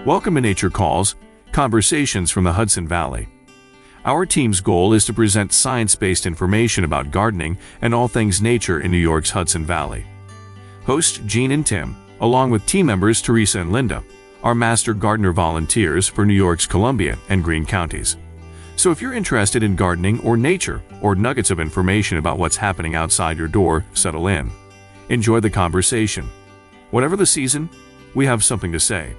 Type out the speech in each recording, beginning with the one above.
Welcome to Nature Calls, Conversations from the Hudson Valley. Our team's goal is to present science-based information about gardening and all things nature in New York's Hudson Valley. Hosts Jean and Tim, along with team members Teresa and Linda, are master gardener volunteers for New York's Columbia and Greene counties. So if you're interested in gardening or nature, or nuggets of information about what's happening outside your door, settle in. Enjoy the conversation. Whatever the season, we have something to say.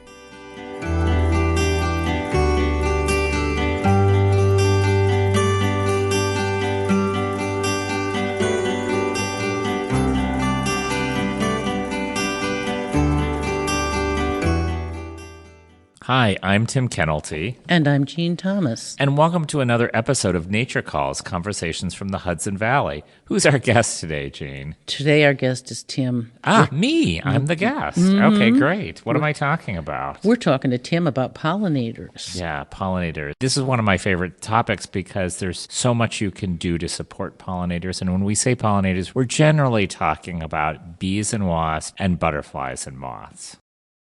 Hi, I'm Tim Kennelty. And I'm Jean Thomas. And welcome to another episode of Nature Calls, Conversations from the Hudson Valley. Who's our guest today, Jean? Today our guest is Tim. Me. I'm the guest. Okay, great. What am I talking about? We're talking to Tim about pollinators. Yeah, pollinators. This is one of my favorite topics because there's so much you can do to support pollinators. And when we say pollinators, we're generally talking about bees and wasps and butterflies and moths.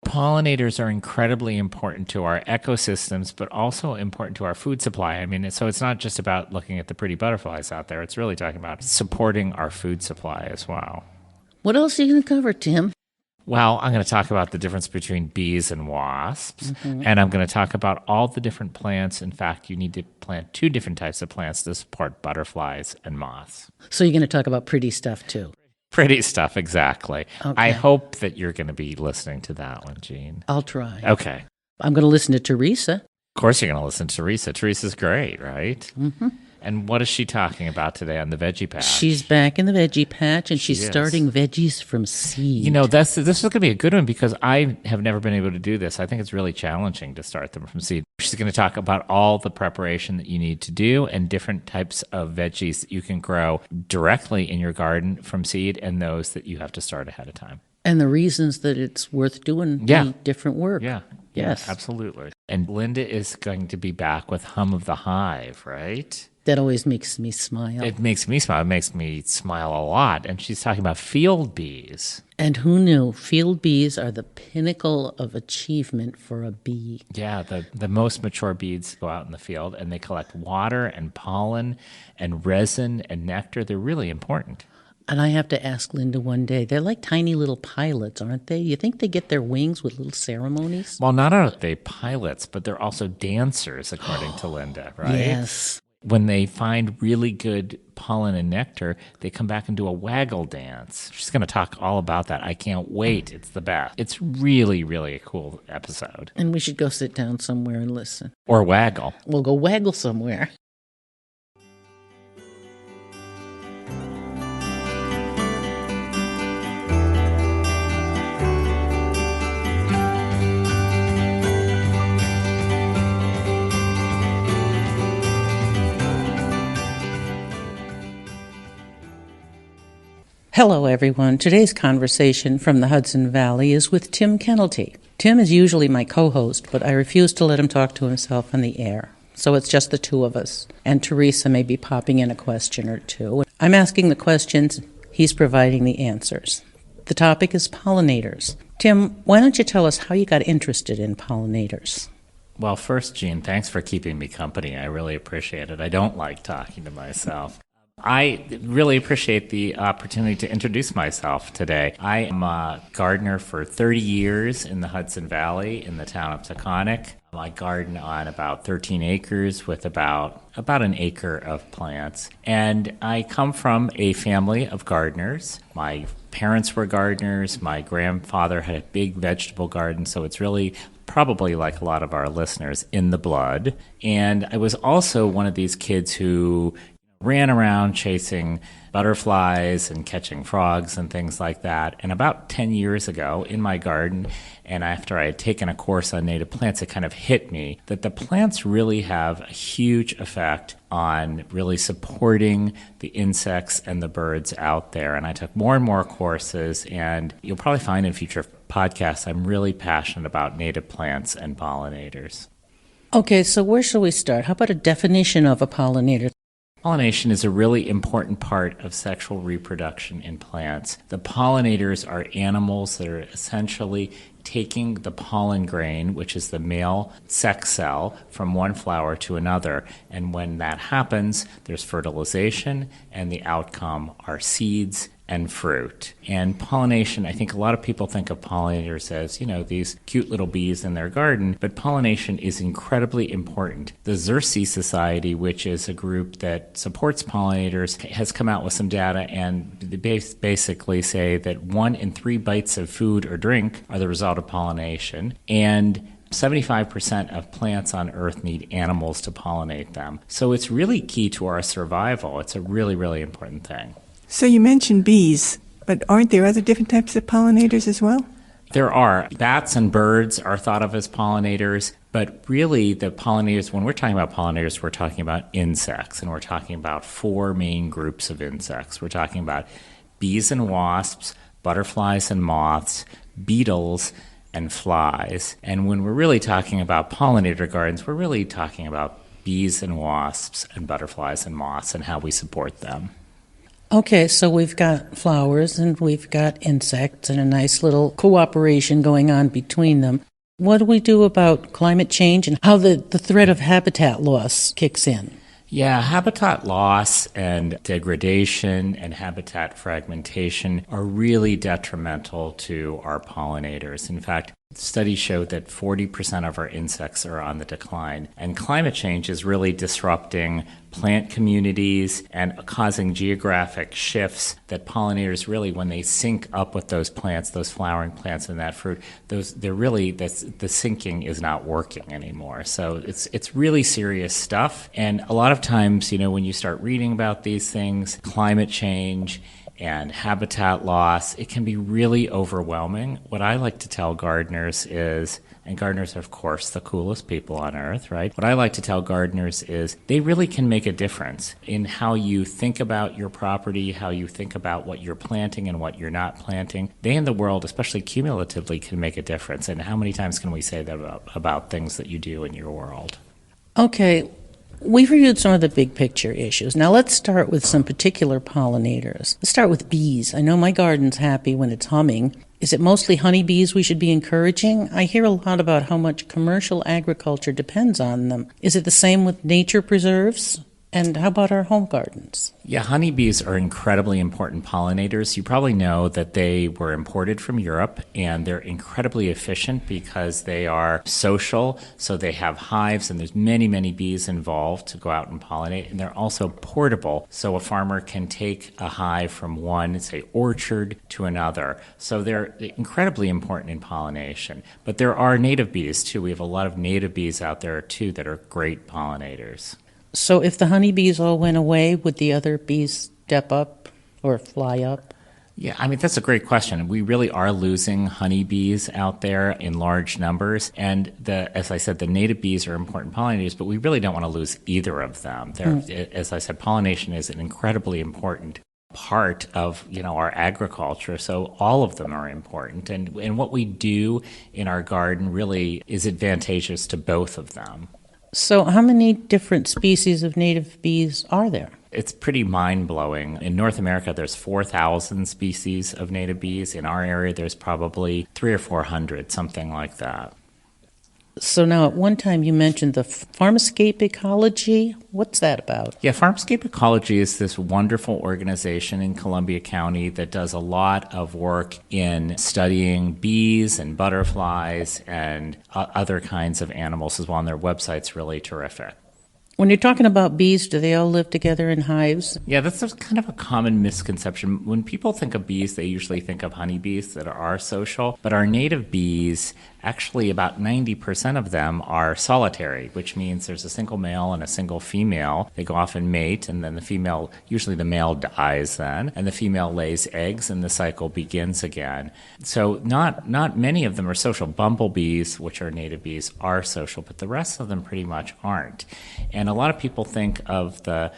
Pollinators are incredibly important to our ecosystems, but also important to our food supply. I mean, so it's not just about looking at the pretty butterflies out there. It's really talking about supporting our food supply as well. What else are you going to cover, Tim? Well, I'm going to talk about the difference between bees and wasps, and I'm going to talk about all the different plants. In fact, you need to plant two different types of plants to support butterflies and moths. So you're going to talk about pretty stuff, too. Pretty stuff, exactly. Okay. I hope that you're going to be listening to that one, Jean. I'll try. Okay. I'm going to listen to Teresa. Of course you're going to listen to Teresa. Teresa's great, right? Mm-hmm. And what is she talking about today on the Veggie Patch? She's back in the Veggie Patch, and she's is. starting veggies from seed. You know, this is going to be a good one because I have never been able to do this. I think it's really challenging to start them from seed. She's going to talk about all the preparation that you need to do and different types of veggies that you can grow directly in your garden from seed and those that you have to start ahead of time. And the reasons that it's worth doing the different work. Yeah. Yes. Yeah, absolutely. And Linda is going to be back with Hum of the Hive, right? That always makes me smile. It makes me smile. It makes me smile a lot. And she's talking about field bees. And who knew? Field bees are the pinnacle of achievement for a bee. Yeah, the most mature bees go out in the field and they collect water and pollen and resin and nectar. They're really important. And I have to ask Linda one day, they're like tiny little pilots, aren't they? You think they get their wings with little ceremonies? Well, not are they pilots, but they're also dancers, according to Linda, right? Yes. When they find really good pollen and nectar, they come back and do a waggle dance. She's going to talk all about that. I can't wait. It's the best. It's really, really a cool episode. And we should go sit down somewhere and listen. Or waggle. We'll go waggle somewhere. Hello, everyone. Today's conversation from the Hudson Valley is with Tim Kennelty. Tim is usually my co-host, but I refuse to let him talk to himself on the air. So it's just the two of us. And Teresa may be popping in a question or two. I'm asking the questions, he's providing the answers. The topic is pollinators. Tim, why don't you tell us how you got interested in pollinators? Well, first, Jean, thanks for keeping me company. I really appreciate it. I don't like talking to myself. I really appreciate the opportunity to introduce myself today. I am a gardener for 30 years in the Hudson Valley in the town of Taconic. I garden on about 13 acres with about an acre of plants. And I come from a family of gardeners. My parents were gardeners. My grandfather had a big vegetable garden, so it's really probably like a lot of our listeners in the blood. And I was also one of these kids who ran around chasing butterflies and catching frogs and things like that. And about 10 years ago in my garden, and after I had taken a course on native plants, it kind of hit me that the plants really have a huge effect on really supporting the insects and the birds out there. And I took more and more courses, and you'll probably find in future podcasts, I'm really passionate about native plants and pollinators. Okay, so where shall we start? How about a definition of a pollinator? Pollination is a really important part of sexual reproduction in plants. The pollinators are animals that are essentially taking the pollen grain, which is the male sex cell, from one flower to another. And when that happens, there's fertilization, and the outcome are seeds and fruit. And pollination, I think a lot of people think of pollinators as, these cute little bees in their garden, but pollination is incredibly important. The Xerces Society, which is a group that supports pollinators, has come out with some data, and they basically say that 1 in 3 bites of food or drink are the result of pollination, and 75% of plants on Earth need animals to pollinate them. So it's really key to our survival. It's a really, really important thing. So you mentioned bees, but aren't there other different types of pollinators as well? There are. Bats and birds are thought of as pollinators, but really the pollinators, when we're talking about pollinators, we're talking about insects, and we're talking about 4 main groups of insects. We're talking about bees and wasps, butterflies and moths, beetles, and flies. And when we're really talking about pollinator gardens, we're really talking about bees and wasps and butterflies and moths and how we support them. Okay, so we've got flowers and we've got insects and a nice little cooperation going on between them. What do we do about climate change and how the threat of habitat loss kicks in? Yeah, habitat loss and degradation and habitat fragmentation are really detrimental to our pollinators. In fact, studies show that 40% of our insects are on the decline. And climate change is really disrupting plant communities and causing geographic shifts that pollinators really, when they sync up with those plants, those flowering plants and that fruit, the syncing is not working anymore. So it's really serious stuff. And a lot of times, when you start reading about these things, climate change and habitat loss, it can be really overwhelming. What I like to tell gardeners is, and gardeners are, of course, the coolest people on earth, right? What I like to tell gardeners is they really can make a difference in how you think about your property, how you think about what you're planting and what you're not planting. They in the world, especially cumulatively, can make a difference. And how many times can we say that about things that you do in your world? Okay. We've reviewed some of the big picture issues. Now let's start with some particular pollinators. Let's start with bees. I know my garden's happy when it's humming. Is it mostly honeybees we should be encouraging? I hear a lot about how much commercial agriculture depends on them. Is it the same with nature preserves? And how about our home gardens? Yeah, honeybees are incredibly important pollinators. You probably know that they were imported from Europe, and they're incredibly efficient because they are social, so they have hives, and there's many, many bees involved to go out and pollinate, and they're also portable, so a farmer can take a hive from one, say, orchard to another. So they're incredibly important in pollination. But there are native bees, too. We have a lot of native bees out there, too, that are great pollinators. So if the honeybees all went away, would the other bees step up or fly up? Yeah, that's a great question. We really are losing honeybees out there in large numbers. And as I said, the native bees are important pollinators, but we really don't want to lose either of them. As I said, pollination is an incredibly important part of our agriculture, so all of them are important. And what we do in our garden really is advantageous to both of them. So how many different species of native bees are there? It's pretty mind-blowing. In North America, there's 4,000 species of native bees. In our area, there's probably 300 or 400, something like that. So now at one time you mentioned the Farmscape Ecology. What's that about? Yeah, Farmscape Ecology is this wonderful organization in Columbia County that does a lot of work in studying bees and butterflies and other kinds of animals as well, and their website's really terrific. When you're talking about bees, do they all live together in hives? Yeah, that's kind of a common misconception. When people think of bees, they usually think of honeybees that are social, but our native bees, actually about 90% of them are solitary, which means there's a single male and a single female. They go off and mate, and then usually the male dies then, and the female lays eggs, and the cycle begins again. So not many of them are social. Bumblebees, which are native bees, are social, but the rest of them pretty much aren't. And a lot of people think of that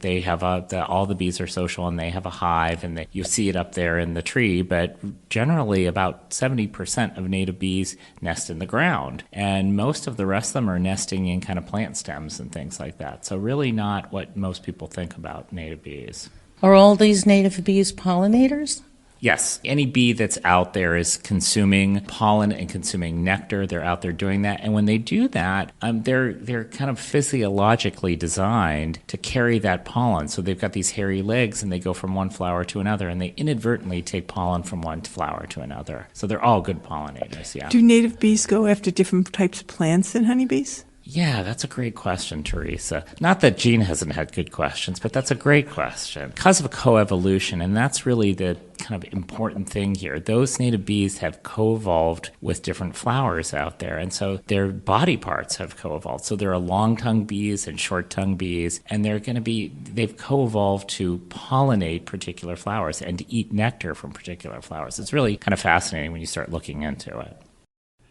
they have all the bees are social and they have a hive, and you see it up there in the tree, but generally about 70% of native bees nest in the ground, and most of the rest of them are nesting in kind of plant stems and things like that. So really not what most people think about native bees. Are all these native bees pollinators? Yes, any bee that's out there is consuming pollen and consuming nectar. They're out there doing that. And when they do that, they're kind of physiologically designed to carry that pollen. So they've got these hairy legs and they go from one flower to another and they inadvertently take pollen from one flower to another. So they're all good pollinators, yeah. Do native bees go after different types of plants than honeybees? Yeah, that's a great question, Teresa. Not that Jean hasn't had good questions, but that's a great question. Because of coevolution, and that's really the kind of important thing here. Those native bees have co-evolved with different flowers out there, and so their body parts have co-evolved. So there are long-tongued bees and short-tongued bees, and they've co-evolved to pollinate particular flowers and to eat nectar from particular flowers. It's really kind of fascinating when you start looking into it.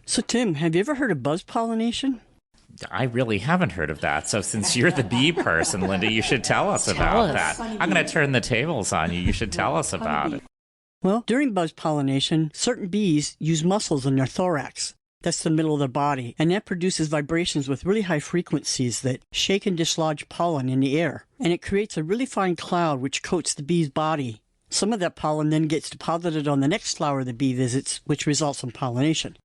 So, Tim, have you ever heard of buzz pollination? I really haven't heard of that. So since you're the bee person, Linda, you should tell us about that. I'm going to turn the tables on you. You should tell us about it. Well, during buzz pollination, certain bees use muscles in their thorax. That's the middle of their body. And that produces vibrations with really high frequencies that shake and dislodge pollen in the air. And it creates a really fine cloud which coats the bee's body. Some of that pollen then gets deposited on the next flower the bee visits, which results in pollination.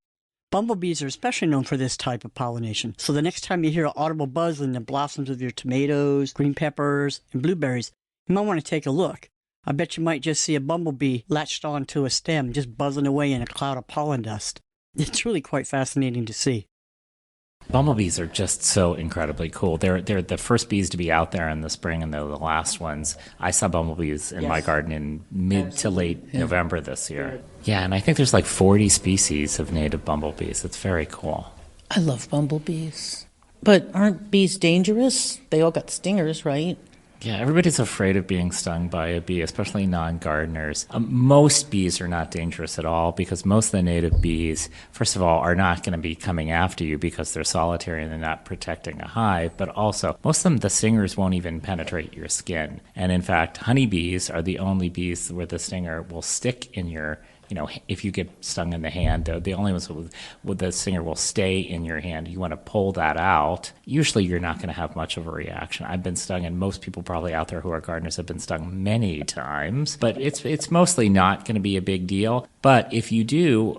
Bumblebees are especially known for this type of pollination. So the next time you hear an audible buzz in the blossoms of your tomatoes, green peppers, and blueberries, you might want to take a look. I bet you might just see a bumblebee latched onto a stem, just buzzing away in a cloud of pollen dust. It's really quite fascinating to see. Bumblebees are just so incredibly cool. They're the first bees to be out there in the spring, and they're the last ones. I saw bumblebees in my garden in mid to late November this year. Yeah, and I think there's like 40 species of native bumblebees. It's very cool. I love bumblebees. But aren't bees dangerous? They all got stingers, right? Yeah, everybody's afraid of being stung by a bee, especially non-gardeners. Most bees are not dangerous at all because most of the native bees, first of all, are not going to be coming after you because they're solitary and they're not protecting a hive. But also, most of them, the stingers won't even penetrate your skin. And in fact, honeybees are the only bees where the stinger will stick in your if you get stung in the hand, the only ones with the stinger will stay in your hand. You want to pull that out. Usually you're not going to have much of a reaction. I've been stung, and most people probably out there who are gardeners have been stung many times, but it's mostly not going to be a big deal. But if you do,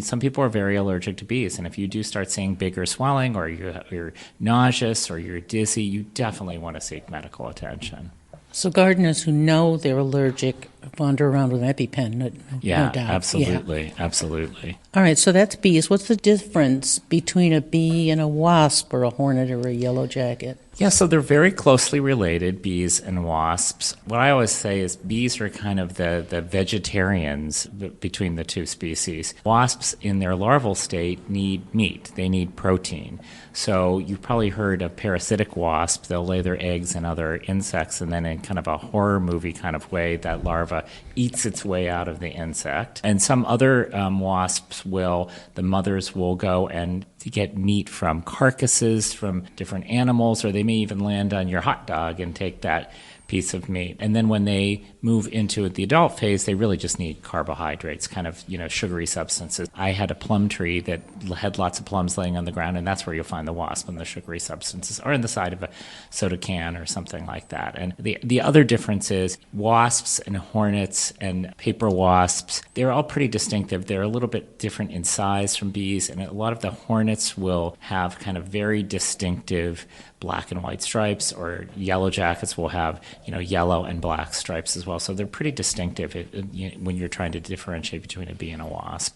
some people are very allergic to bees, and if you do start seeing bigger swelling or you're nauseous or you're dizzy, you definitely want to seek medical attention. So gardeners who know they're allergic wander around with an EpiPen, no doubt. Absolutely. All right, so that's bees. What's the difference between a bee and a wasp or a hornet or a yellow jacket? Yeah, so they're very closely related, bees and wasps. What I always say is bees are kind of the vegetarians between the two species. Wasps, in their larval state, need meat. They need protein. So you've probably heard of parasitic wasps. They'll lay their eggs in other insects, and then in kind of a horror movie kind of way, that larva eats its way out of the insect. And some other wasps the mothers will go and get meat from carcasses from different animals, or they may even land on your hot dog and take that piece of meat. And then when they move into the adult phase, they really just need carbohydrates, kind of, sugary substances. I had a plum tree that had lots of plums laying on the ground, and that's where you'll find the wasp and the sugary substances, or in the side of a soda can or something like that. And the other difference is wasps and hornets and paper wasps, they're all pretty distinctive. They're a little bit different in size from bees, and a lot of the hornets will have kind of very distinctive black and white stripes, or yellow jackets will have, yellow and black stripes as well. So they're pretty distinctive when you're trying to differentiate between a bee and a wasp.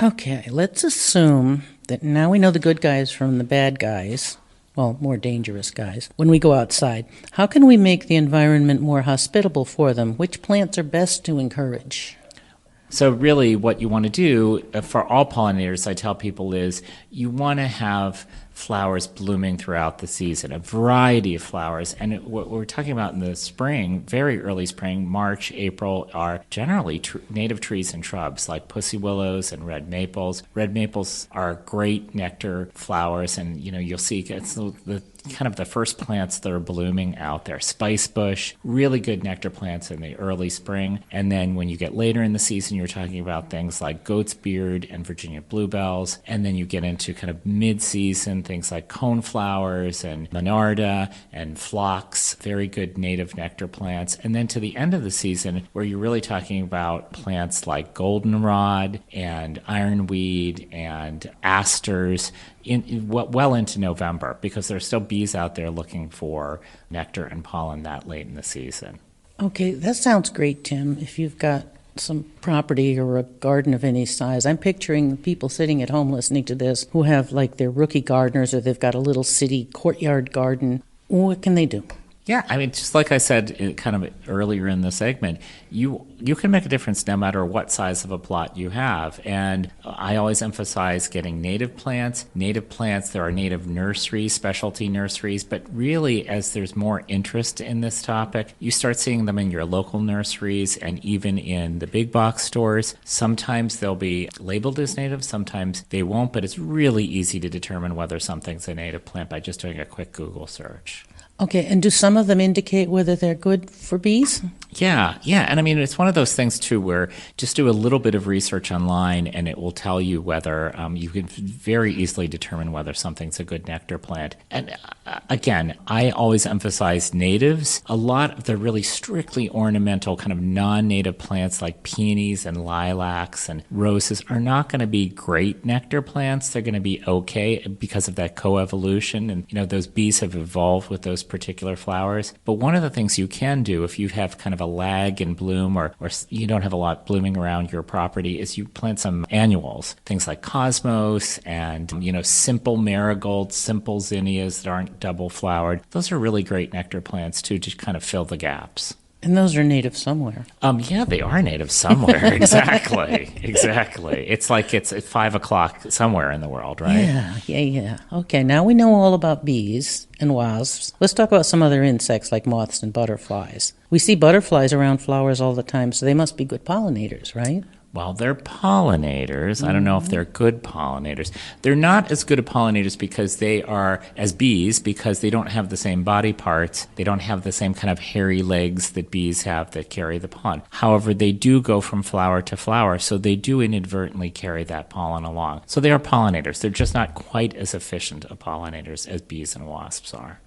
Okay, let's assume that now we know the good guys from the bad guys, well, more dangerous guys, when we go outside. How can we make the environment more hospitable for them? Which plants are best to encourage? So really what you want to do for all pollinators, I tell people, is you want to have flowers blooming throughout the season, a variety of flowers. And what we're talking about in the spring, very early spring, March, April, are generally native trees and shrubs like pussy willows and red maples. Red maples are great nectar flowers, and you'll see it's the kind of the first plants that are blooming out there. Spice bush, really good nectar plants in the early spring. And then when you get later in the season, you're talking about things like goat's beard and Virginia bluebells. And then you get into kind of mid-season things like coneflowers and monarda and phlox, very good native nectar plants. And then to the end of the season, where you're really talking about plants like goldenrod and ironweed and asters, well into November, because there's still bees out there looking for nectar and pollen that late in the season. Okay, that sounds great, Tim. If you've got some property or a garden of any size, I'm picturing people sitting at home listening to this who have like their rookie gardeners, or they've got a little city courtyard garden. What can they do? Yeah, I mean, just like I said kind of earlier in the segment, you can make a difference no matter what size of a plot you have. And I always emphasize getting native plants. Native plants, there are native nurseries, specialty nurseries, but really as there's more interest in this topic, you start seeing them in your local nurseries and even in the big box stores. Sometimes they'll be labeled as native, sometimes they won't, but it's really easy to determine whether something's a native plant by just doing a quick Google search. Okay, and do some of them indicate whether they're good for bees? Yeah. And I mean, it's one of those things, too, where just do a little bit of research online and it will tell you whether you can very easily determine whether something's a good nectar plant. And again, I always emphasize natives. A lot of the really strictly ornamental kind of non-native plants like peonies and lilacs and roses are not going to be great nectar plants. They're going to be okay because of that coevolution. And, those bees have evolved with those particular flowers. But one of the things you can do if you have kind of a lag in bloom or you don't have a lot blooming around your property is you plant some annuals, things like cosmos and, simple marigolds, simple zinnias that aren't double flowered. Those are really great nectar plants too, to kind of fill the gaps. And those are native somewhere. Yeah, they are native somewhere. Exactly. It's like it's at 5 o'clock somewhere in the world, right? Yeah. Okay, now we know all about bees and wasps. Let's talk about some other insects like moths and butterflies. We see butterflies around flowers all the time, so they must be good pollinators, right? Well, they're pollinators. I don't know if they're good pollinators. They're not as good at pollinators because they are, as bees, because they don't have the same body parts. They don't have the same kind of hairy legs that bees have that carry the pollen. However, they do go from flower to flower, so they do inadvertently carry that pollen along. So they are pollinators. They're just not quite as efficient of pollinators as bees and wasps are.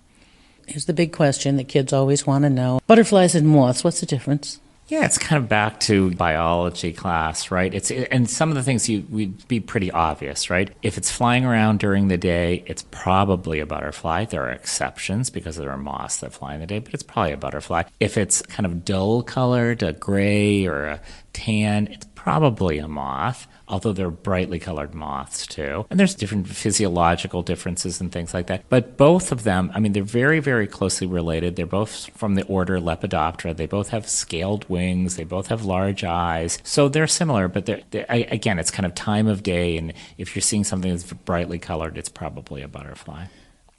Here's the big question that kids always want to know. Butterflies and moths, what's the difference? Yeah, it's kind of back to biology class, right? And some of the things would be pretty obvious, right? If it's flying around during the day, it's probably a butterfly. There are exceptions because there are moths that fly in the day, but it's probably a butterfly. If it's kind of dull colored, a gray or a tan, it's probably a moth, although they're brightly colored moths too. And there's different physiological differences and things like that. But both of them, I mean, they're very, very closely related. They're both from the order Lepidoptera. They both have scaled wings. They both have large eyes. So they're similar, but again, it's kind of time of day. And if you're seeing something that's brightly colored, it's probably a butterfly.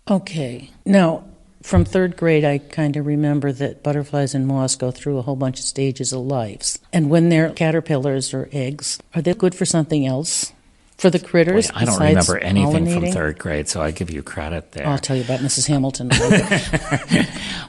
Okay. Now, from third grade, I kind of remember that butterflies and moths go through a whole bunch of stages of lives. And when they're caterpillars or eggs, are they good for something else? For the critters? Boy, I don't remember anything from third grade, so I give you credit there. I'll tell you about Mrs. Hamilton.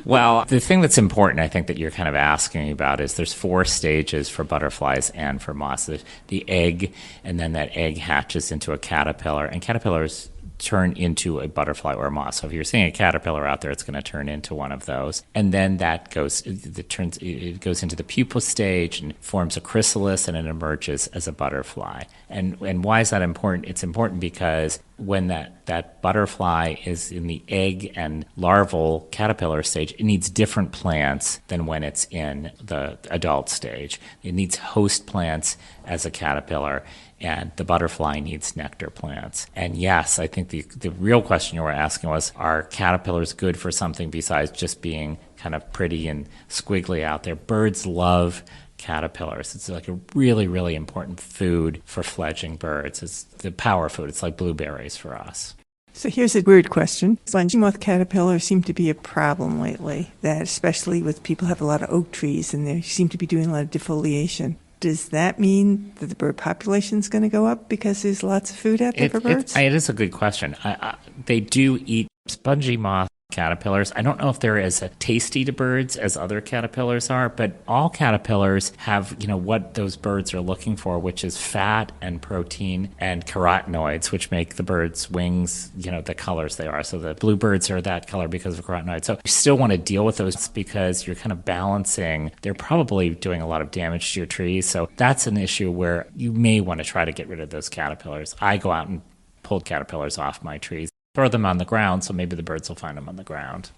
Well, the thing that's important, I think, that you're kind of asking about is there's 4 stages for butterflies and for moths. There's the egg, and then that egg hatches into a caterpillar, and caterpillars turn into a butterfly or a moth. So if you're seeing a caterpillar out there, it's going to turn into one of those. And then it goes into the pupa stage and forms a chrysalis, and it emerges as a butterfly. And why is that important? It's important because when that butterfly is in the egg and larval caterpillar stage, it needs different plants than when it's in the adult stage. It needs host plants as a caterpillar, and the butterfly needs nectar plants. And yes, I think the real question you were asking was, are caterpillars good for something besides just being kind of pretty and squiggly out there? Birds love caterpillars. It's like a really, really important food for fledgling birds. It's the power food. It's like blueberries for us. So here's a weird question. Spongy moth caterpillars seem to be a problem lately, that especially with people have a lot of oak trees and they seem to be doing a lot of defoliation. Does that mean that the bird population is going to go up because there's lots of food out there for birds? It is a good question. They do eat spongy moths. caterpillars. I don't know if they're as tasty to birds as other caterpillars are, but all caterpillars have, what those birds are looking for, which is fat and protein and carotenoids, which make the birds' wings, the colors they are. So the bluebirds are that color because of carotenoids. So you still want to deal with those because you're kind of balancing. They're probably doing a lot of damage to your trees. So that's an issue where you may want to try to get rid of those caterpillars. I go out and pull caterpillars off my trees. Throw them on the ground, so maybe the birds will find them on the ground.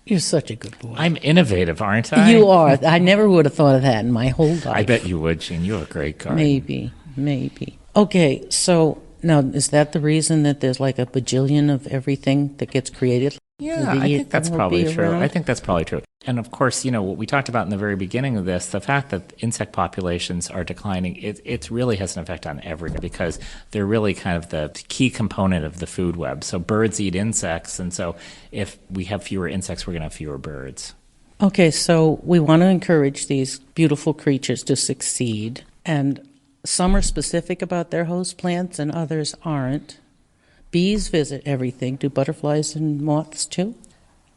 You're such a good boy. I'm innovative, aren't I? You are. I never would have thought of that in my whole life. I bet you would, Jean. You have a great garden. Maybe. Okay, so now is that the reason that there's like a bajillion of everything that gets created? Yeah, I think that's probably true. I think that's probably true. And of course, what we talked about in the very beginning of this, the fact that insect populations are declining, it really has an effect on everything because they're really kind of the key component of the food web. So birds eat insects, and so if we have fewer insects, we're going to have fewer birds. Okay, so we want to encourage these beautiful creatures to succeed, and some are specific about their host plants and others aren't. Bees visit everything. Do butterflies and moths too?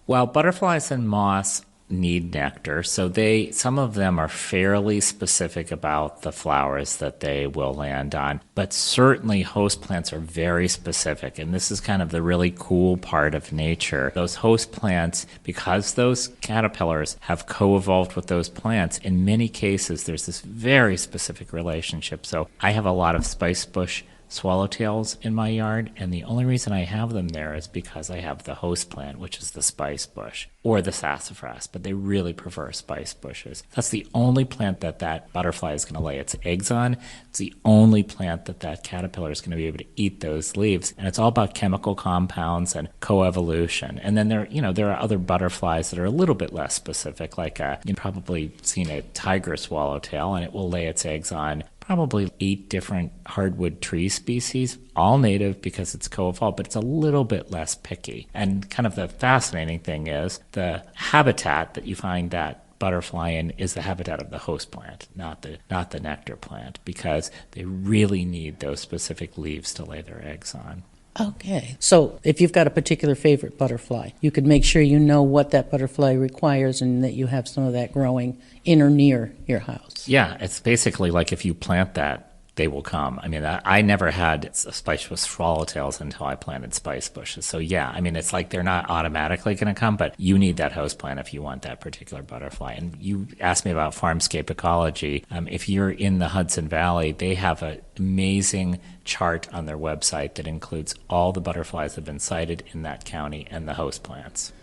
Well, butterflies and moths need nectar, so some of them are fairly specific about the flowers that they will land on, but certainly host plants are very specific, and this is kind of the really cool part of nature. Those host plants, because those caterpillars have co-evolved with those plants, in many cases there's this very specific relationship. So I have a lot of spicebush swallowtails in my yard, and the only reason I have them there is because I have the host plant, which is the spice bush or the sassafras, but they really prefer spice bushes. That's the only plant that butterfly is going to lay its eggs on. It's the only plant that caterpillar is going to be able to eat those leaves, and it's all about chemical compounds and coevolution. And then there are other butterflies that are a little bit less specific, like you've probably seen a tiger swallowtail, and it will lay its eggs on probably 8 different hardwood tree species, all native because it's co-evolved, but it's a little bit less picky. And kind of the fascinating thing is the habitat that you find that butterfly in is the habitat of the host plant, not the nectar plant, because they really need those specific leaves to lay their eggs on. Okay. So if you've got a particular favorite butterfly, you could make sure you know what that butterfly requires and that you have some of that growing in or near your house. Yeah, it's basically like if you plant that, they will come. I mean, I never had spice bush swallowtails until I planted spice bushes. So yeah, I mean, it's like they're not automatically going to come, but you need that host plant if you want that particular butterfly. And you asked me about farmscape ecology. If you're in the Hudson Valley, they have an amazing chart on their website that includes all the butterflies that have been sighted in that county and the host plants.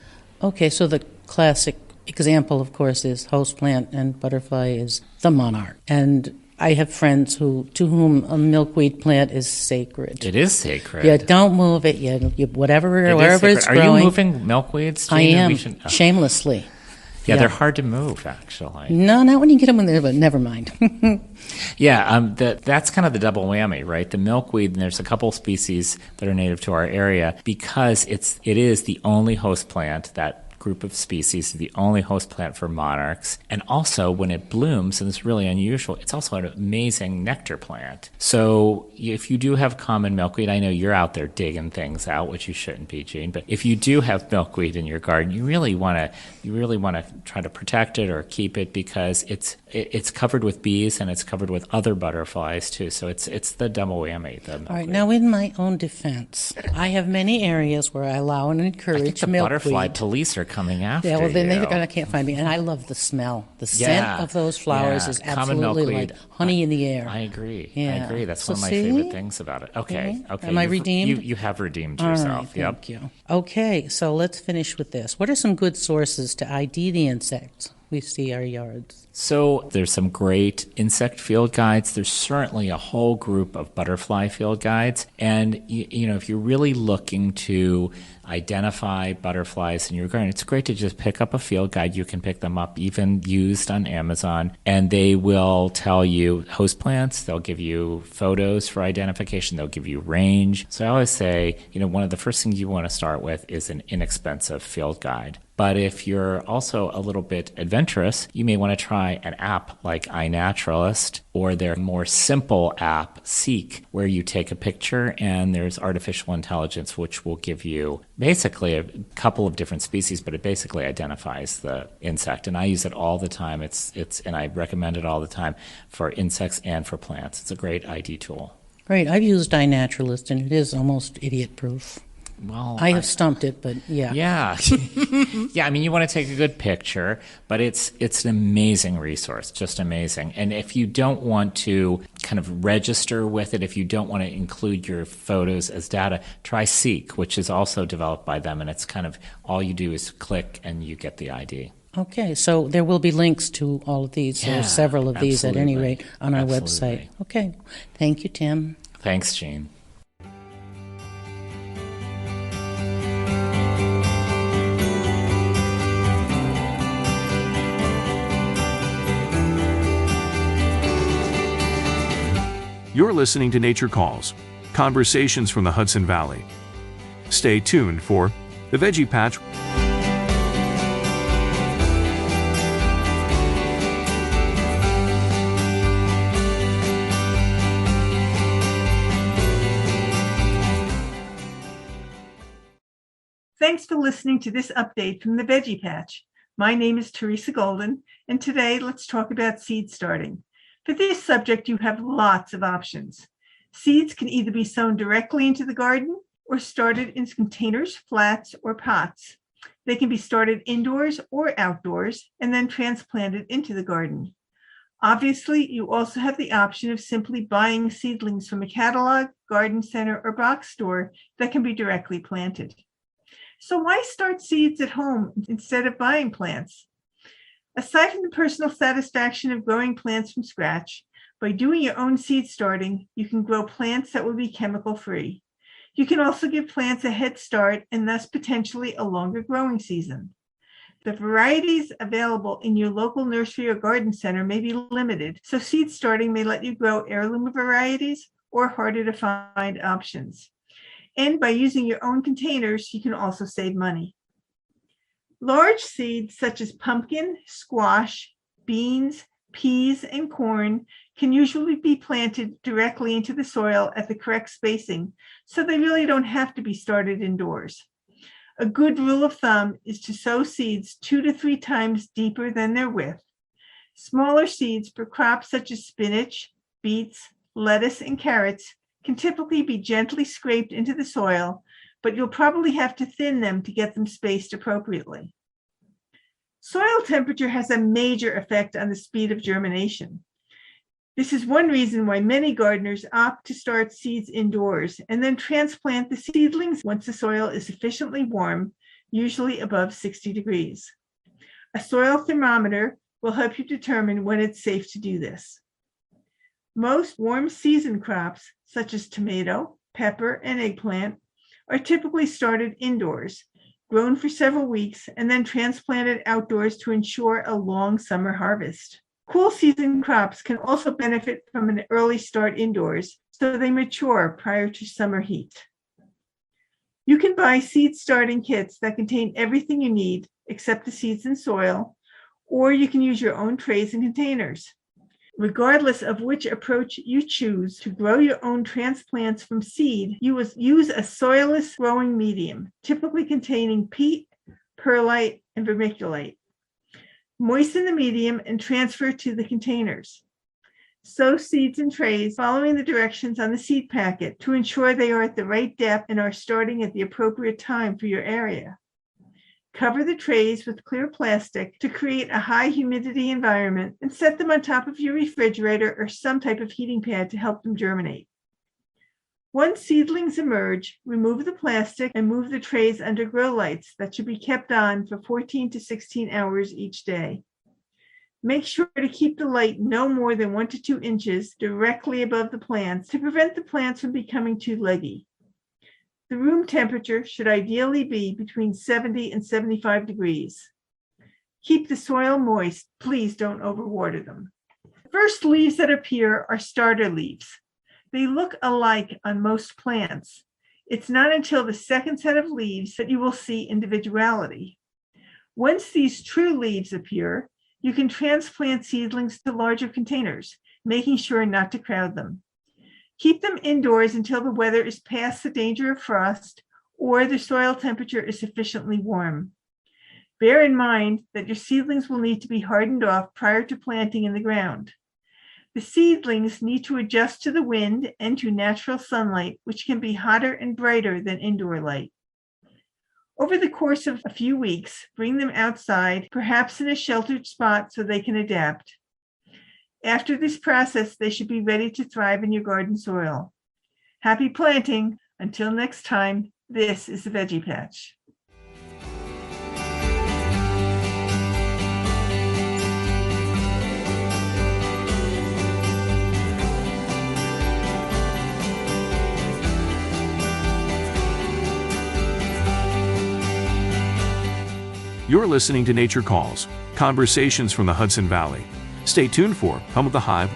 Okay, so the classic example, of course, is host plant and butterfly is the monarch. And I have friends to whom a milkweed plant is sacred. It is sacred. You don't move it. You wherever it's growing. Are you moving milkweeds, Jean? I am, shamelessly. Yeah, they're hard to move, actually. No, not when you get them in there, but never mind. Yeah, that's kind of the double whammy, right? The milkweed, and there's a couple species that are native to our area because it is the only host plant, that group of species, the only host plant for monarchs. And also, when it blooms, and it's really unusual, it's also an amazing nectar plant. So if you do have common milkweed, I know you're out there digging things out, which you shouldn't be, Jean, but if you do have milkweed in your garden, you really want to try to protect it or keep it because it's covered with bees and it's covered with other butterflies too. So it's the double whammy. All right, now in my own defense, I have many areas where I allow and encourage I think the milkweed. Butterfly police are coming after you. Yeah, well, then they can't find me. And I love the smell. The scent of those flowers is absolutely like honey in the air. I agree. Yeah. I agree. That's So one of my see? favorite things about it. Okay. Yeah. Okay. Am I redeemed? You have redeemed All yourself. right, Yep. thank you. Okay, so let's finish with this. What are some good sources to ID the insects we see our yards? So there's some great insect field guides. There's certainly a whole group of butterfly field guides. And, if you're really looking to identify butterflies in your garden, it's great to just pick up a field guide. You can pick them up even used on Amazon, and they will tell you host plants. They'll give you photos for identification. They'll give you range. So I always say, one of the first things you want to start with is an inexpensive field guide. But if you're also a little bit adventurous, you may want to try an app like iNaturalist or their more simple app, Seek, where you take a picture and there's artificial intelligence which will give you basically a couple of different species, but it basically identifies the insect. And I use it all the time. And I recommend it all the time for insects and for plants. It's a great ID tool. Great. I've used iNaturalist, and it is almost idiot-proof. Well, I have stumped it, but yeah. Yeah. Yeah, I mean, you want to take a good picture, but it's an amazing resource, just amazing. And if you don't want to kind of register with it, if you don't want to include your photos as data, try Seek, which is also developed by them. And it's kind of all you do is click and you get the ID. Okay, so there will be links to all of these, or several of these at any rate, on our website. Okay. Thank you, Tim. Thanks, Jean. You're listening to Nature Calls, conversations from the Hudson Valley. Stay tuned for The Veggie Patch. Thanks for listening to this update from the Veggie Patch. My name is Teresa Golden, and today let's talk about seed starting. For this subject, you have lots of options. Seeds can either be sown directly into the garden or started in containers, flats, or pots. They can be started indoors or outdoors and then transplanted into the garden. Obviously, you also have the option of simply buying seedlings from a catalog, garden center, or box store that can be directly planted. So why start seeds at home instead of buying plants? Aside from the personal satisfaction of growing plants from scratch, by doing your own seed starting, you can grow plants that will be chemical-free. You can also give plants a head start and thus potentially a longer growing season. The varieties available in your local nursery or garden center may be limited, so seed starting may let you grow heirloom varieties or harder to find options. And by using your own containers, you can also save money. Large seeds such as pumpkin, squash, beans, peas, and corn can usually be planted directly into the soil at the correct spacing, so they really don't have to be started indoors. A good rule of thumb is to sow seeds 2 to 3 times deeper than their width. Smaller seeds for crops such as spinach, beets, lettuce, and carrots can typically be gently scraped into the soil, but you'll probably have to thin them to get them spaced appropriately. Soil temperature has a major effect on the speed of germination. This is one reason why many gardeners opt to start seeds indoors and then transplant the seedlings once the soil is sufficiently warm, usually above 60 degrees. A soil thermometer will help you determine when it's safe to do this. Most warm season crops, such as tomato, pepper, and eggplant, are typically started indoors, grown for several weeks, and then transplanted outdoors to ensure a long summer harvest. Cool season crops can also benefit from an early start indoors, so they mature prior to summer heat. You can buy seed starting kits that contain everything you need except the seeds and soil, or you can use your own trays and containers. Regardless of which approach you choose to grow your own transplants from seed, you will use a soilless growing medium, typically containing peat, perlite, and vermiculite. Moisten the medium and transfer to the containers. Sow seeds in trays following the directions on the seed packet to ensure they are at the right depth and are starting at the appropriate time for your area. Cover the trays with clear plastic to create a high humidity environment and set them on top of your refrigerator or some type of heating pad to help them germinate. Once seedlings emerge, remove the plastic and move the trays under grow lights that should be kept on for 14 to 16 hours each day. Make sure to keep the light no more than 1 to 2 inches directly above the plants to prevent the plants from becoming too leggy. The room temperature should ideally be between 70 and 75 degrees. Keep the soil moist. Please don't overwater them. The first leaves that appear are starter leaves. They look alike on most plants. It's not until the second set of leaves that you will see individuality. Once these true leaves appear, you can transplant seedlings to larger containers, making sure not to crowd them. Keep them indoors until the weather is past the danger of frost or the soil temperature is sufficiently warm. Bear in mind that your seedlings will need to be hardened off prior to planting in the ground. The seedlings need to adjust to the wind and to natural sunlight, which can be hotter and brighter than indoor light. Over the course of a few weeks, bring them outside, perhaps in a sheltered spot so they can adapt. After this process, they should be ready to thrive in your garden soil. Happy planting! Until next time, this is the Veggie Patch. You're listening to Nature Calls, conversations from the Hudson Valley. Stay tuned for Hum of the Hive.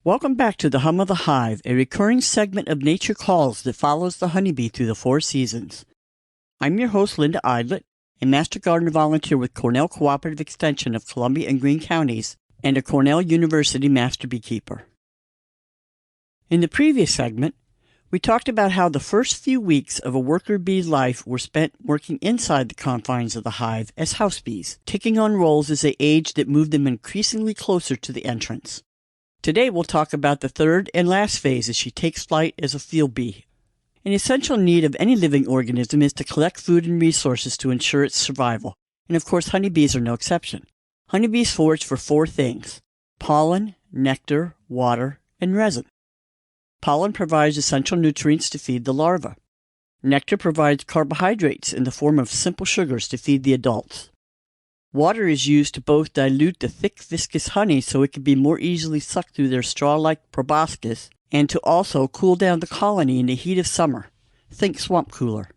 Welcome back to the Hum of the Hive, a recurring segment of Nature Calls that follows the honeybee through the 4 seasons. I'm your host, Linda Eidlet, a Master Gardener volunteer with Cornell Cooperative Extension of Columbia and Greene Counties, and a Cornell University Master Beekeeper. In the previous segment, we talked about how the first few weeks of a worker bee's life were spent working inside the confines of the hive as house bees, taking on roles as they aged that moved them increasingly closer to the entrance. Today we'll talk about the third and last phase as she takes flight as a field bee. An essential need of any living organism is to collect food and resources to ensure its survival, and of course honeybees are no exception. Honeybees forage for 4 things: pollen, nectar, water, and resin. Pollen provides essential nutrients to feed the larvae. Nectar provides carbohydrates in the form of simple sugars to feed the adults. Water is used to both dilute the thick viscous honey so it can be more easily sucked through their straw-like proboscis, and to also cool down the colony in the heat of summer. Think swamp cooler.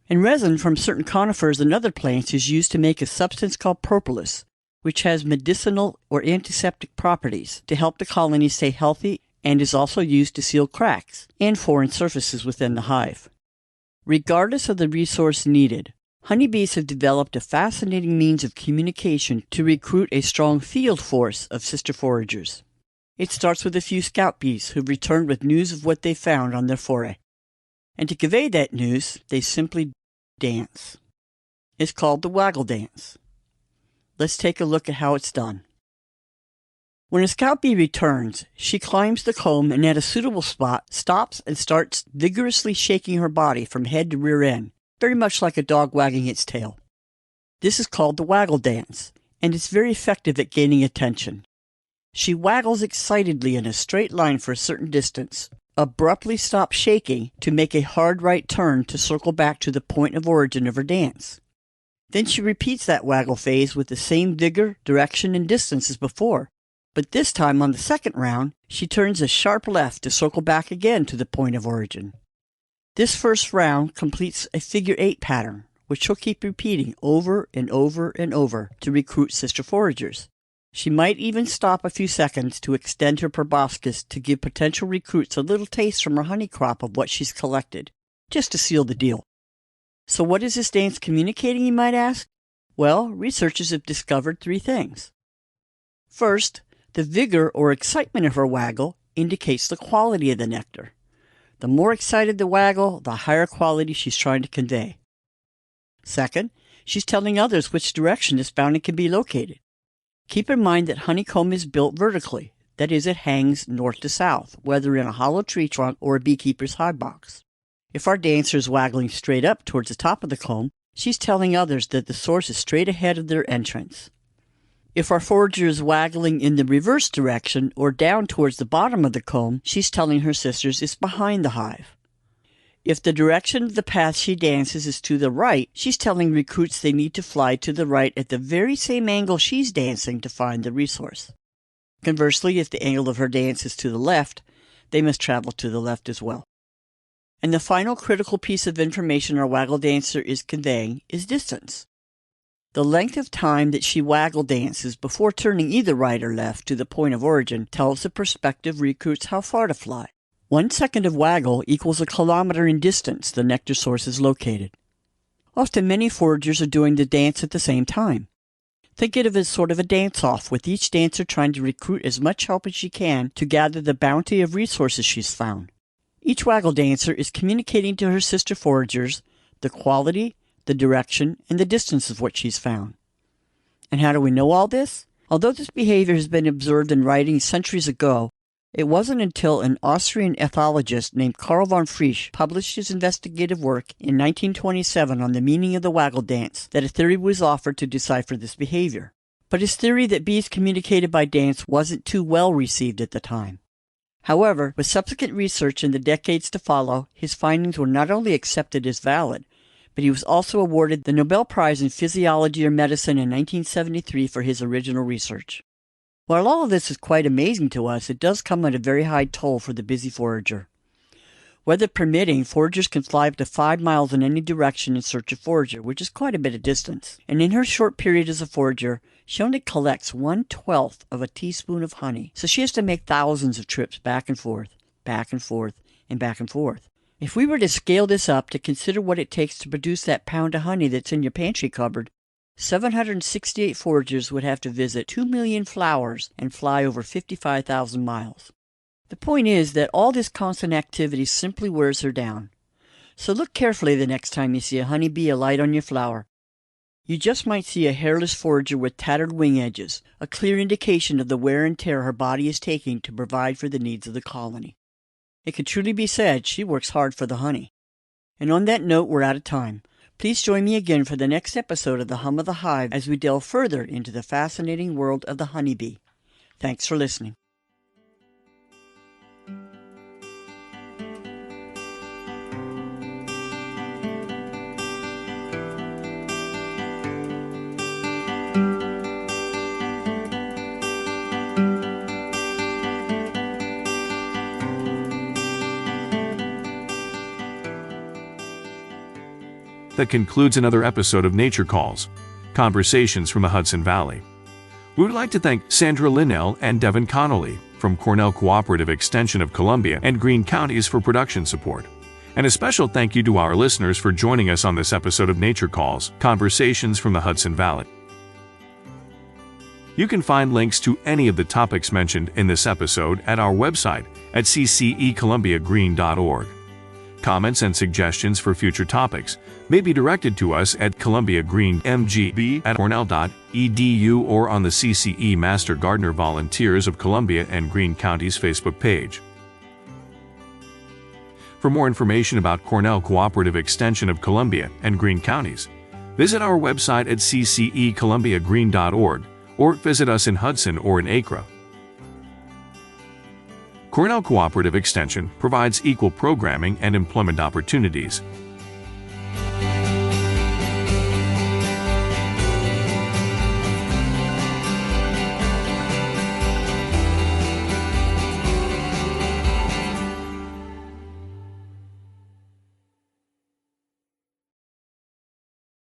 And resin from certain conifers and other plants is used to make a substance called propolis, which has medicinal or antiseptic properties to help the colony stay healthy, and is also used to seal cracks and foreign surfaces within the hive. Regardless of the resource needed, honeybees have developed a fascinating means of communication to recruit a strong field force of sister foragers. It starts with a few scout bees who've returned with news of what they found on their foray. And to convey that news, they simply dance. It's called the waggle dance. Let's take a look at how it's done. When a scout bee returns, she climbs the comb and at a suitable spot stops and starts vigorously shaking her body from head to rear end, very much like a dog wagging its tail. This is called the waggle dance, and it's very effective at gaining attention. She waggles excitedly in a straight line for a certain distance, abruptly stops shaking to make a hard right turn to circle back to the point of origin of her dance. Then she repeats that waggle phase with the same vigor, direction, and distance as before, but this time on the second round, she turns a sharp left to circle back again to the point of origin. This first round completes a figure 8 pattern, which she'll keep repeating over and over and over to recruit sister foragers. She might even stop a few seconds to extend her proboscis to give potential recruits a little taste from her honey crop of what she's collected, just to seal the deal. So what is this dance communicating, you might ask? Well, researchers have discovered 3 things. First, the vigor or excitement of her waggle indicates the quality of the nectar. The more excited the waggle, the higher quality she's trying to convey. Second, she's telling others which direction this bounty can be located. Keep in mind that honeycomb is built vertically, that is, it hangs north to south, whether in a hollow tree trunk or a beekeeper's hive box. If our dancer is waggling straight up towards the top of the comb, she's telling others that the source is straight ahead of their entrance. If our forager is waggling in the reverse direction or down towards the bottom of the comb, she's telling her sisters it's behind the hive. If the direction of the path she dances is to the right, she's telling recruits they need to fly to the right at the very same angle she's dancing to find the resource. Conversely, if the angle of her dance is to the left, they must travel to the left as well. And the final critical piece of information our waggle dancer is conveying is distance. The length of time that she waggle dances before turning either right or left to the point of origin tells the prospective recruits how far to fly. 1 second of waggle equals a kilometer in distance the nectar source is located. Often many foragers are doing the dance at the same time. Think of it as sort of a dance-off, with each dancer trying to recruit as much help as she can to gather the bounty of resources she's found. Each waggle dancer is communicating to her sister foragers the quality, the direction, and the distance of what she's found. And how do we know all this? Although this behavior has been observed in writings centuries ago, it wasn't until an Austrian ethologist named Karl von Frisch published his investigative work in 1927 on the meaning of the waggle dance that a theory was offered to decipher this behavior. But his theory that bees communicated by dance wasn't too well received at the time. However, with subsequent research in the decades to follow, his findings were not only accepted as valid, but he was also awarded the Nobel Prize in Physiology or Medicine in 1973 for his original research. While all of this is quite amazing to us, it does come at a very high toll for the busy forager. Weather permitting, foragers can fly up to 5 miles in any direction in search of forager, which is quite a bit of distance. And in her short period as a forager, she only collects 1/12 of a teaspoon of honey, so she has to make thousands of trips back and forth, back and forth, and back and forth. If we were to scale this up to consider what it takes to produce that pound of honey that's in your pantry cupboard, 768 foragers would have to visit 2 million flowers and fly over 55,000 miles. The point is that all this constant activity simply wears her down. So look carefully the next time you see a honeybee alight on your flower. You just might see a hairless forager with tattered wing edges, a clear indication of the wear and tear her body is taking to provide for the needs of the colony. It could truly be said she works hard for the honey. And on that note, we're out of time. Please join me again for the next episode of The Hum of the Hive as we delve further into the fascinating world of the honeybee. Thanks for listening. That concludes another episode of Nature Calls, Conversations from the Hudson Valley. We would like to thank Sandra Linnell and Devin Connolly from Cornell Cooperative Extension of Columbia and Greene Counties for production support. And a special thank you to our listeners for joining us on this episode of Nature Calls, Conversations from the Hudson Valley. You can find links to any of the topics mentioned in this episode at our website at ccecolumbiagreen.org. Comments and suggestions for future topics may be directed to us at columbiagreenmgb@cornell.edu or on the CCE Master Gardener Volunteers of Columbia and Greene Counties Facebook page. For more information about Cornell Cooperative Extension of Columbia and Greene Counties, visit our website at ccecolumbiagreen.org or visit us in Hudson or in Acre. Cornell Cooperative Extension provides equal programming and employment opportunities